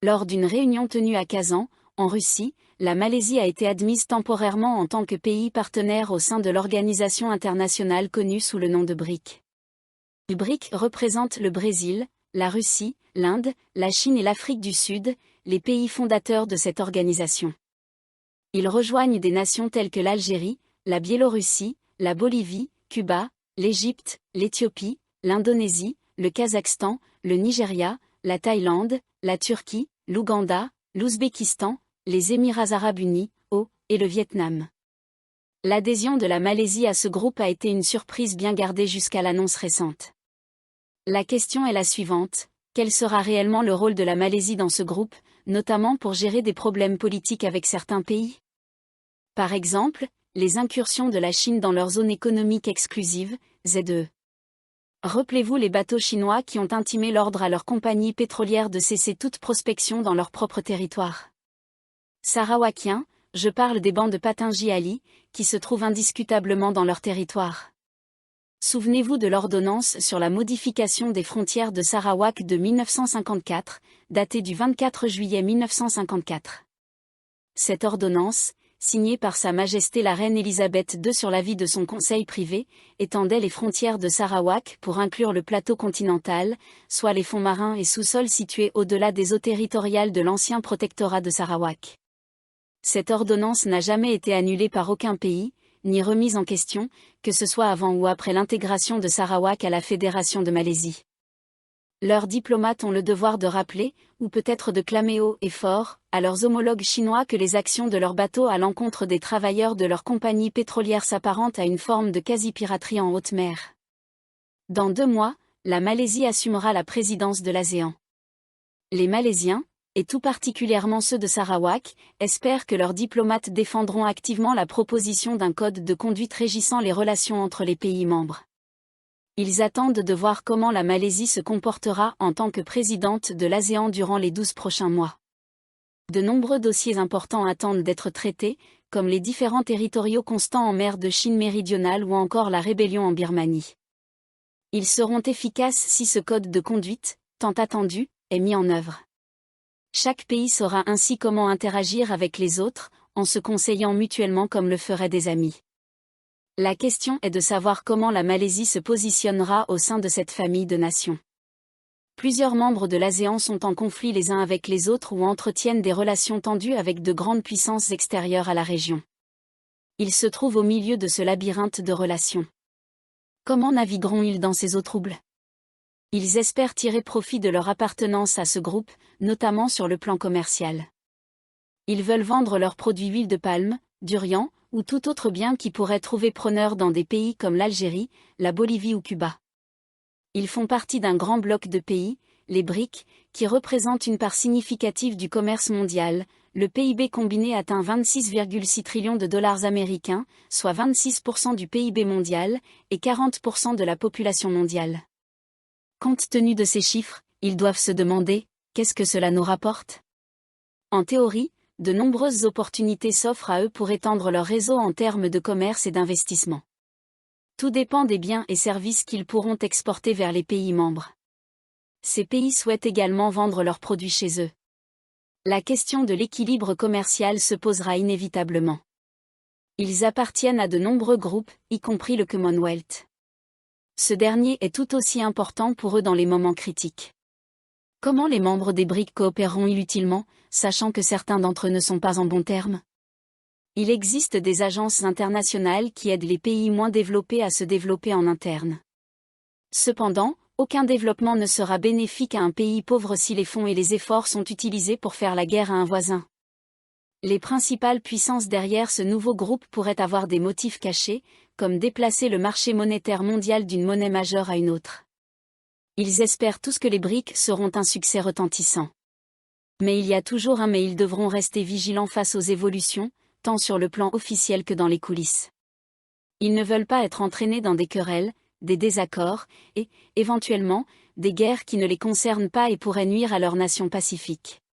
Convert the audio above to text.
Lors d'une réunion tenue à Kazan, en Russie, la Malaisie a été admise temporairement en tant que pays partenaire au sein de l'organisation internationale connue sous le nom de BRIC. Le BRIC représente le Brésil, la Russie, l'Inde, la Chine et l'Afrique du Sud, les pays fondateurs de cette organisation. Ils rejoignent des nations telles que l'Algérie, la Biélorussie, la Bolivie, Cuba, l'Égypte, l'Éthiopie, l'Indonésie, le Kazakhstan, le Nigeria, la Thaïlande, la Turquie, l'Ouganda, l'Ouzbékistan, les Émirats arabes unis, et le Vietnam. L'adhésion de la Malaisie à ce groupe a été une surprise bien gardée jusqu'à l'annonce récente. La question est la suivante: quel sera réellement le rôle de la Malaisie dans ce groupe, notamment pour gérer des problèmes politiques avec certains pays? Par exemple, les incursions de la Chine dans leur zone économique exclusive, ZEE. Rappelez-vous les bateaux chinois qui ont intimé l'ordre à leurs compagnies pétrolières de cesser toute prospection dans leur propre territoire. Sarawakiens, je parle des bancs de Patangi Ali, qui se trouvent indiscutablement dans leur territoire. Souvenez-vous de l'ordonnance sur la modification des frontières de Sarawak de 1954, datée du 24 juillet 1954. Cette ordonnance, signée par Sa Majesté la Reine Elisabeth II sur l'avis de son conseil privé, étendait les frontières de Sarawak pour inclure le plateau continental, soit les fonds marins et sous-sols situés au-delà des eaux territoriales de l'ancien protectorat de Sarawak. Cette ordonnance n'a jamais été annulée par aucun pays, ni remise en question, que ce soit avant ou après l'intégration de Sarawak à la Fédération de Malaisie. Leurs diplomates ont le devoir de rappeler, ou peut-être de clamer haut et fort, à leurs homologues chinois que les actions de leurs bateaux à l'encontre des travailleurs de leurs compagnies pétrolières s'apparentent à une forme de quasi-piraterie en haute mer. Dans 2 mois, la Malaisie assumera la présidence de l'ASEAN. Les Malaisiens, et tout particulièrement ceux de Sarawak, espèrent que leurs diplomates défendront activement la proposition d'un code de conduite régissant les relations entre les pays membres. Ils attendent de voir comment la Malaisie se comportera en tant que présidente de l'ASEAN durant les 12 prochains mois. De nombreux dossiers importants attendent d'être traités, comme les différends territoriaux constants en mer de Chine méridionale ou encore la rébellion en Birmanie. Ils seront efficaces si ce code de conduite, tant attendu, est mis en œuvre. Chaque pays saura ainsi comment interagir avec les autres, en se conseillant mutuellement comme le feraient des amis. La question est de savoir comment la Malaisie se positionnera au sein de cette famille de nations. Plusieurs membres de l'ASEAN sont en conflit les uns avec les autres ou entretiennent des relations tendues avec de grandes puissances extérieures à la région. Ils se trouvent au milieu de ce labyrinthe de relations. Comment navigueront-ils dans ces eaux troubles? Ils espèrent tirer profit de leur appartenance à ce groupe, notamment sur le plan commercial. Ils veulent vendre leurs produits huile de palme, durian, ou tout autre bien qui pourrait trouver preneur dans des pays comme l'Algérie, la Bolivie ou Cuba. Ils font partie d'un grand bloc de pays, les BRIC, qui représentent une part significative du commerce mondial. Le PIB combiné atteint 26,6 trillions de dollars américains, soit 26% du PIB mondial, et 40% de la population mondiale. Compte tenu de ces chiffres, ils doivent se demander, qu'est-ce que cela nous rapporte? En théorie, de nombreuses opportunités s'offrent à eux pour étendre leur réseau en termes de commerce et d'investissement. Tout dépend des biens et services qu'ils pourront exporter vers les pays membres. Ces pays souhaitent également vendre leurs produits chez eux. La question de l'équilibre commercial se posera inévitablement. Ils appartiennent à de nombreux groupes, y compris le Commonwealth. Ce dernier est tout aussi important pour eux dans les moments critiques. Comment les membres des BRIC coopéreront-ils utilement, sachant que certains d'entre eux ne sont pas en bons termes? Il existe des agences internationales qui aident les pays moins développés à se développer en interne. Cependant, aucun développement ne sera bénéfique à un pays pauvre si les fonds et les efforts sont utilisés pour faire la guerre à un voisin. Les principales puissances derrière ce nouveau groupe pourraient avoir des motifs cachés, comme déplacer le marché monétaire mondial d'une monnaie majeure à une autre. Ils espèrent tous que les BRIC seront un succès retentissant. Mais il y a toujours un mais ils devront rester vigilants face aux évolutions, tant sur le plan officiel que dans les coulisses. Ils ne veulent pas être entraînés dans des querelles, des désaccords, et, éventuellement, des guerres qui ne les concernent pas et pourraient nuire à leur nation pacifique.